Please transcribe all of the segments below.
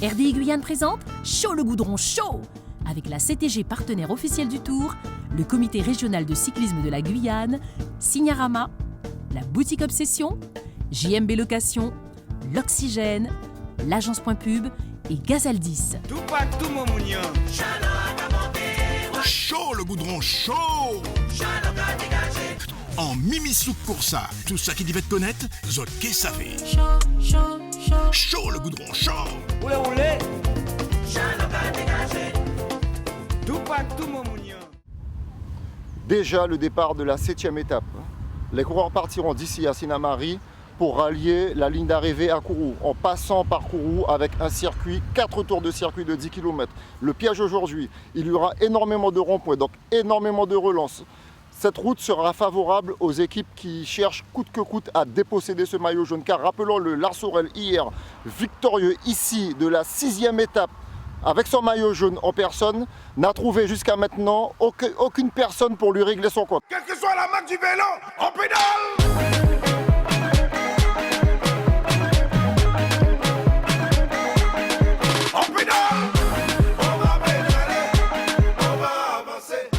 RDI Guyane présente Chaud le goudron chaud avec la CTG partenaire officielle du Tour, le comité régional de cyclisme de la Guyane, Signarama, la boutique Obsession, JMB Location, l'Oxygène, l'agence Point Pub et Gazaldis. Chaud le goudron chaud. En Mimi Souk pour ça, tout ça qui devait te connaître, zot qu'est savez. Chaud le goudron chaud. Oulé. Déjà le départ de la 7e étape. Les coureurs partiront d'ici à Sinamari pour rallier la ligne d'arrivée à Kourou, en passant par Kourou avec un circuit, 4 tours de circuit de 10 km. Le piège aujourd'hui, il y aura énormément de ronds-points, donc énormément de relances. Cette route sera favorable aux équipes qui cherchent coûte que coûte à déposséder ce maillot jaune. Car rappelons-le, Lars Sorel hier, victorieux ici de la 6e étape, avec son maillot jaune en personne, n'a trouvé jusqu'à maintenant aucune personne pour lui régler son compte. Quelle que soit la marque du vélo, on pédale. On pédale. On va pédaler. On va avancer.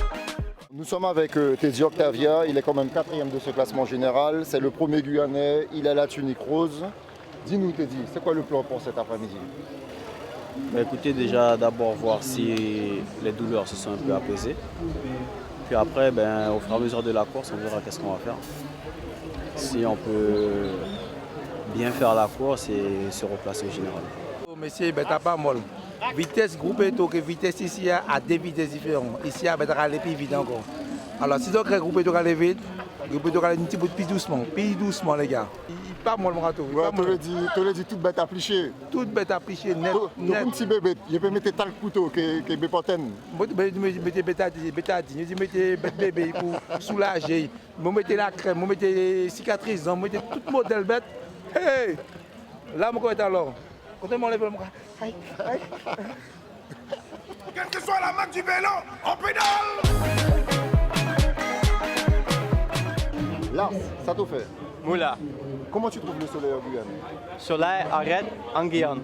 Nous sommes avec Teddy Octavia, il est quand même 4e de ce classement général, c'est le premier Guyanais, il a la tunique rose. Dis-nous Teddy, c'est quoi le plan pour cet après-midi? Écoutez, déjà d'abord voir si les douleurs se sont un peu apaisées. Puis après, au fur et à mesure de la course, on verra qu'est-ce qu'on va faire. Si on peut bien faire la course et se replacer au général. Monsieur, t'as pas mal. Vitesse groupée, donc vitesse ici à des vitesses différentes. Ici, il va aller plus vite encore. Alors, si tu as groupé, tu vas aller vite. Groupé, tu vas aller un petit peu plus doucement, les gars. Il pas mal, mon râteau. Tu l'as dit, toute bête applichée. Toute bête applichée, net. Donc, un petit bébé, je peux mettre tant de couteau que Bépoten. Je mettez bétadine, je mettez bébé pour soulager. Je mettez la crème, je mettez cicatrice, je mettez tout modèle bête. Hey! Là, je vais alors. Quand on m'enlève le bras. Quelle que soit la marque du vélo, on pédale. Lars, ça te fait. Moula. Comment tu trouves le soleil en Guyane? Soleil arrête en Guyane.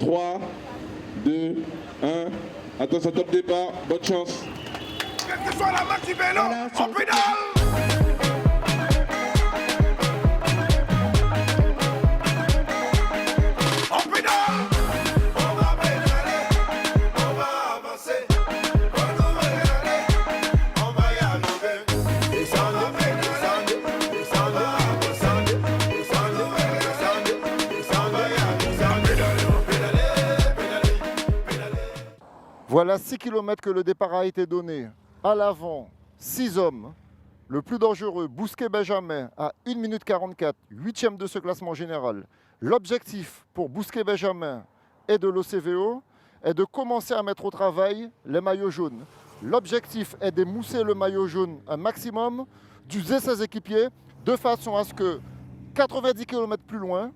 3, 2, 1. Attention, top départ. Bonne chance. Quelle que soit la marque du vélo, on pédale. On pédale. On va pédaler. On va avancer. On va y aller. On va y arriver. Descendre, descendre, descendre, descendre, descendre, descendre, descendre, descendre. Pédaler, pédaler, pédaler. Voilà 6 km que le départ a été donné. À l'avant, 6 hommes. Le plus dangereux, Bousquet-Benjamin, à 1 minute 44, 8e de ce classement général. L'objectif pour Bousquet-Benjamin et de l'OCVO est de commencer à mettre au travail les maillots jaunes. L'objectif est d'émousser le maillot jaune un maximum, d'user ses équipiers de façon à ce que 90 km plus loin,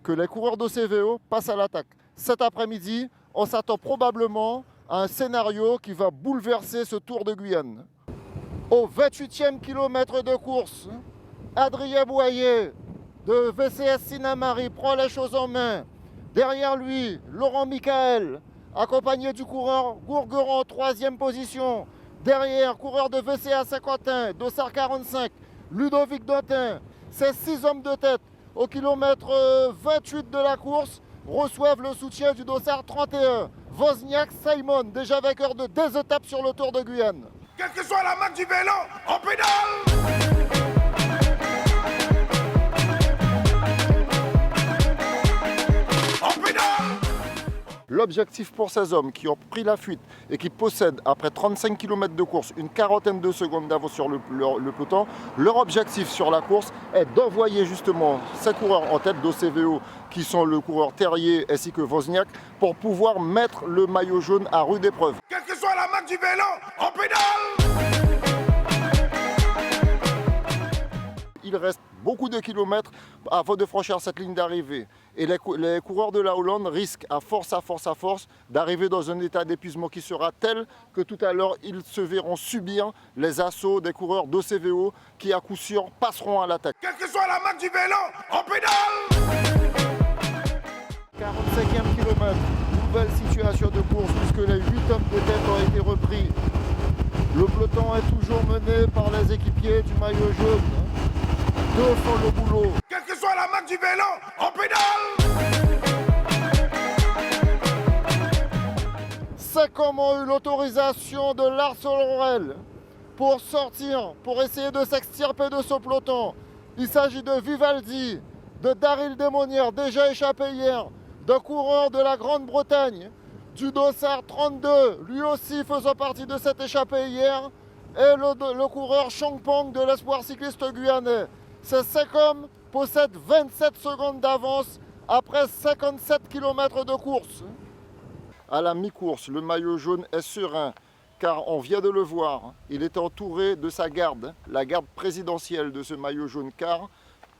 que les coureurs d'OCVO passent à l'attaque. Cet après-midi, on s'attend probablement à un scénario qui va bouleverser ce Tour de Guyane. Au 28e kilomètre de course, Adrien Boyer de VCS Sinamari prend les choses en main. Derrière lui, Laurent Michael, accompagné du coureur Gourgueron, 3e position. Derrière, coureur de VCA Saint-Quentin, Dossard 45, Ludovic Dotin. Ces 6 hommes de tête au kilomètre 28 de la course reçoivent le soutien du Dossard 31. Wozniak Simon, déjà vainqueur de 2 étapes sur le Tour de Guyane. Quelle que soit la marque du vélo, on pédale. On pédale. L'objectif pour ces hommes qui ont pris la fuite et qui possèdent, après 35 km de course, une quarantaine de secondes d'avance sur le peloton, leur objectif sur la course est d'envoyer justement ces coureurs en tête d'OCVO, qui sont le coureur Terrier ainsi que Wozniak, pour pouvoir mettre le maillot jaune à rude épreuve. Quelle que soit la marque du vélo, on pédale. Il reste beaucoup de kilomètres avant de franchir cette ligne d'arrivée. Et les coureurs de la Hollande risquent à force d'arriver dans un état d'épuisement qui sera tel que tout à l'heure ils se verront subir les assauts des coureurs d'OCVO qui à coup sûr passeront à l'attaque. Quelle que soit la marque du vélo, on pédale. 45e kilomètre km. Nouvelle situation de course puisque les 8 hommes de tête ont été repris. Le peloton est toujours mené par les équipiers du maillot jaune. Deux font le boulot. Quelle que soit la marque du vélo, on pédale. Secom ont eu l'autorisation de Lars Ulrich pour sortir, pour essayer de s'extirper de ce peloton. Il s'agit de Vivaldi, de Daryl Desmonnières, déjà échappé hier, d'un coureur de la Grande-Bretagne, du Dossard 32, lui aussi faisant partie de cette échappée hier, et le coureur Chongpong de l'Espoir cycliste guyanais. Ces Secom possèdent 27 secondes d'avance après 57 km de course. À la mi-course, le maillot jaune est serein, car on vient de le voir, il est entouré de sa garde, la garde présidentielle de ce maillot jaune, car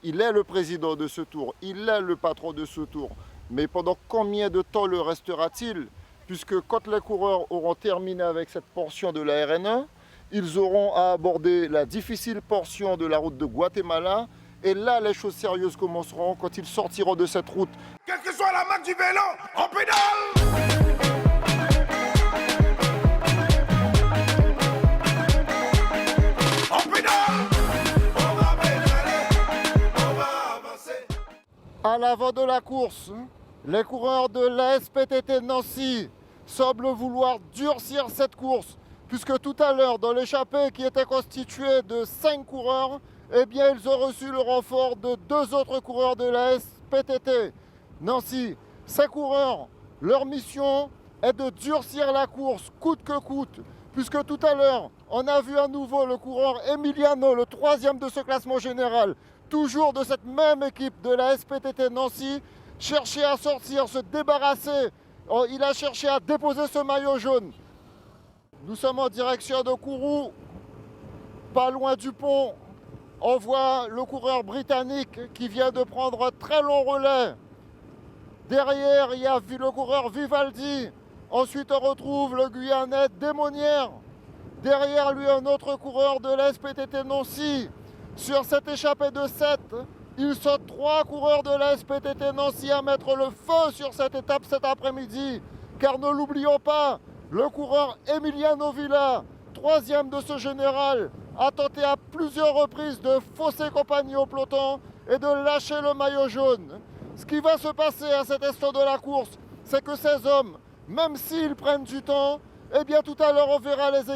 il est le président de ce tour, il est le patron de ce tour. Mais pendant combien de temps le restera-t-il? Puisque quand les coureurs auront terminé avec cette portion de la RN1, ils auront à aborder la difficile portion de la route de Guatemala. Et là, les choses sérieuses commenceront quand ils sortiront de cette route. Quelle que soit la marque du vélo, on pédale. On pédale. On va pédaler. On va avancer. À l'avant de la course, les coureurs de la SPTT Nancy semblent vouloir durcir cette course, puisque tout à l'heure, dans l'échappée qui était constituée de 5 coureurs, eh bien, ils ont reçu le renfort de 2 autres coureurs de la SPTT Nancy. Ces coureurs, leur mission est de durcir la course, coûte que coûte, puisque tout à l'heure, on a vu à nouveau le coureur Emiliano, le 3e de ce classement général, toujours de cette même équipe de la SPTT Nancy, chercher à sortir, se débarrasser. Il a cherché à déposer ce maillot jaune. Nous sommes en direction de Kourou, pas loin du pont. On voit le coureur britannique qui vient de prendre un très long relais. Derrière, il y a le coureur Vivaldi. Ensuite, on retrouve le Guyanais Desmonnières. Derrière lui, un autre coureur de la SPTT Nancy. Sur cette échappée de 7, il sont 3 coureurs de la SPTT Nancy à mettre le feu sur cette étape cet après-midi. Car ne l'oublions pas, le coureur Emiliano Villa, 3e de ce général, a tenté à plusieurs reprises de fausser compagnie au peloton et de lâcher le maillot jaune. Ce qui va se passer à cet instant de la course, c'est que ces hommes, même s'ils prennent du temps, eh bien tout à l'heure on verra les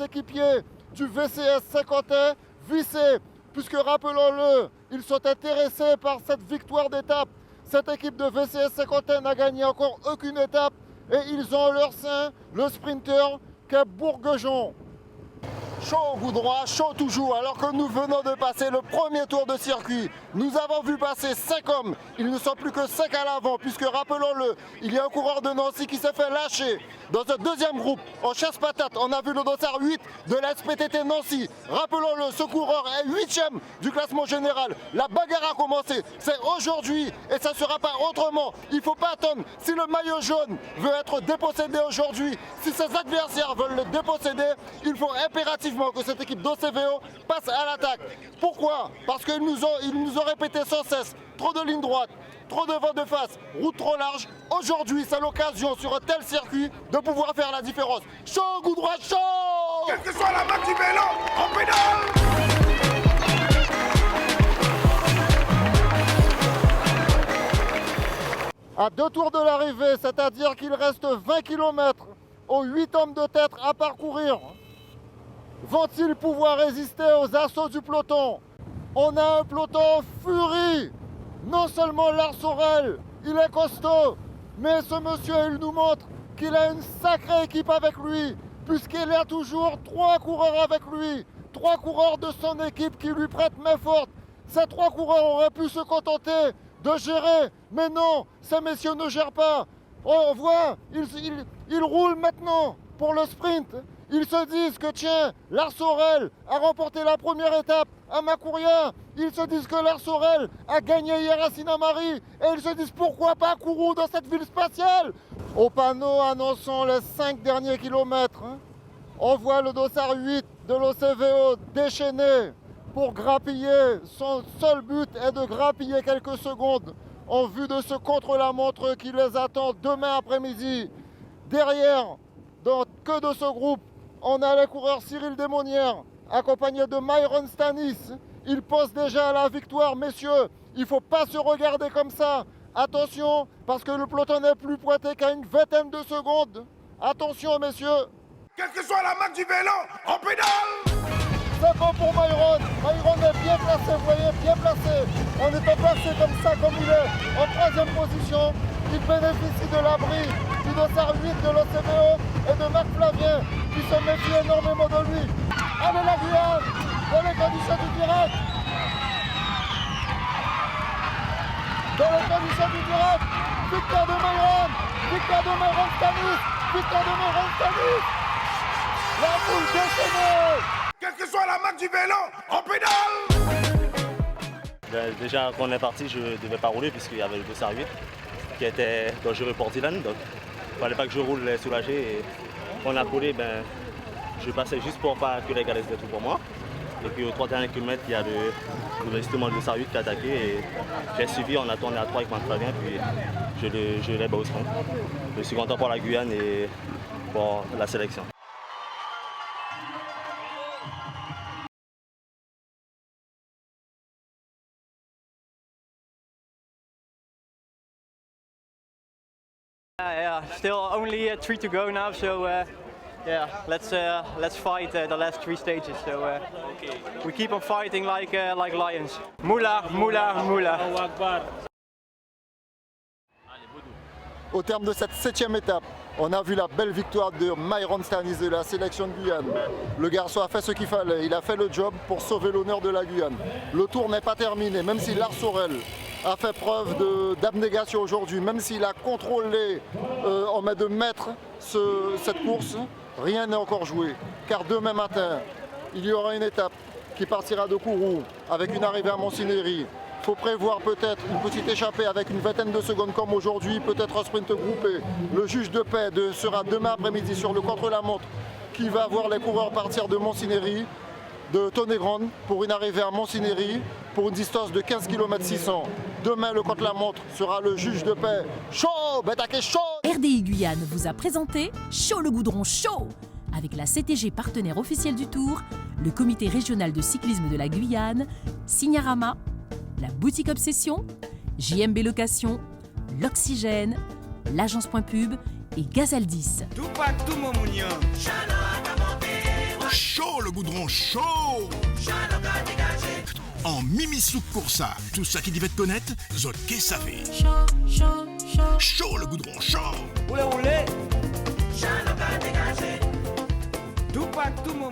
équipiers du VCS Saint-Quentin visser, puisque rappelons-le, ils sont intéressés par cette victoire d'étape. Cette équipe de VCS Saint-Quentin n'a gagné encore aucune étape et ils ont en leur sein le sprinter qu'est Bourguejon. Chaud au goût droit, chaud toujours, alors que nous venons de passer le premier tour de circuit. Nous avons vu passer 5 hommes, ils ne sont plus que 5 à l'avant, puisque rappelons-le, il y a un coureur de Nancy qui s'est fait lâcher. Dans un deuxième groupe, en chasse-patate, on a vu le dossard 8 de la SPTT Nancy. Rappelons-le, ce coureur est 8e du classement général. La bagarre a commencé, c'est aujourd'hui et ça ne sera pas autrement. Il ne faut pas attendre. Si le maillot jaune veut être dépossédé aujourd'hui, si ses adversaires veulent le déposséder, il faut impérativement que cette équipe d'OCVO passe à l'attaque. Pourquoi? Parce qu'ils nous ont répété sans cesse, trop de lignes droites, trop de vent de face, route trop large. Aujourd'hui, c'est l'occasion sur un tel circuit de pouvoir faire la différence. Chaud, goût droit, chaud! Quelle que soit la marque du vélo, on pédale. À 2 tours de l'arrivée, c'est-à-dire qu'il reste 20 km aux 8 hommes de tête à parcourir, vont-ils pouvoir résister aux assauts du peloton? On a un peloton en furie. Non seulement Lars Ulrich, il est costaud, mais ce monsieur, il nous montre qu'il a une sacrée équipe avec lui, puisqu'il y a toujours 3 coureurs avec lui, 3 coureurs de son équipe qui lui prêtent main forte. Ces 3 coureurs auraient pu se contenter de gérer, mais non, ces messieurs ne gèrent pas. On voit, ils roulent maintenant pour le sprint. Ils se disent que tiens, Lars Ulrich a remporté la première étape à Macouria. Ils se disent que Lars Ulrich a gagné hier à Sinnamary. Et ils se disent pourquoi pas Kourou dans cette ville spatiale. Au panneau annonçant les 5 derniers kilomètres, on voit le dossard 8 de l'OCVO déchaîné pour grappiller. Son seul but est de grappiller quelques secondes en vue de ce contre-la-montre qui les attend demain après-midi. Derrière, dans que de ce groupe, on a le coureur Cyril Desmonnières, accompagné de Myron Stanis. Il pense déjà à la victoire, messieurs. Il ne faut pas se regarder comme ça. Attention, parce que le peloton n'est plus pointé qu'à une vingtaine de secondes. Attention, messieurs. Quelle que soit la marque du vélo, on pédale. C'est bon pour Myron. Myron est bien placé, vous voyez, bien placé. En étant placé comme ça, comme il est, en troisième position, il bénéficie de l'abri du dossard 8 de l'OCBO et de Marc Flavien, qui se méfie énormément de lui. Allez la Guyane, dans les conditions du direct. Dans les conditions du direct, victoire de Myron Stanis, victoire de Myron Stanis. La boule déchaînée. Quelle que soit la marque du vélo, on pédale. Déjà quand on est parti, je ne devais pas rouler puisqu'il y avait le dossard 8 qui était dangereux pour Dylan, donc il ne fallait pas que je roule soulagé. Et quand on a roulé, je passais juste pour pas que les gars laissent des trous pour moi. Et puis aux 3 derniers kilomètres, il y a justement le dossard 8 qui a attaqué et j'ai suivi, on a tourné à 3 avec Marc Flavien, puis je l'ai au sprint. Je suis content pour la Guyane et pour la sélection. Yeah, still only 3 to go now, so yeah, let's fight the last 3 stages. So we keep on fighting like lions. Moula, moula, moula. Au terme de cette 7e étape, on a vu la belle victoire de Myron Stanis de la sélection de Guyane. Le garçon a fait ce qu'il fallait, il a fait le job pour sauver l'honneur de la Guyane. Le tour n'est pas terminé, même si Lars Sorel a fait preuve d'abnégation aujourd'hui, même s'il a contrôlé en main de maître cette course, rien n'est encore joué. Car demain matin, il y aura une étape qui partira de Kourou avec une arrivée à Montsinéry. Il faut prévoir peut-être une petite échappée avec une vingtaine de secondes comme aujourd'hui, peut-être un sprint groupé. Le juge de paix sera demain après-midi sur le contre-la-montre qui va voir les coureurs partir de Montsinéry, de Tonnegrande pour une arrivée à Montsinéry pour une distance de 15 km 600. Demain, le contre-la-montre sera le juge de paix. Chaud, Bétaké chaud. RDI Guyane vous a présenté Chaud le goudron chaud avec la CTG partenaire officielle du Tour, le comité régional de cyclisme de la Guyane, Signarama, la boutique Obsession, JMB Location, l'Oxygène, l'agence Point Pub et Gazaldis. Chaud le goudron chaud. En Mimi Souk Coursa, tout ça qui devait te connaître, zot qu'est savez. Chaud le goudron chaud. Oulé, oulé. Tout pas tout mon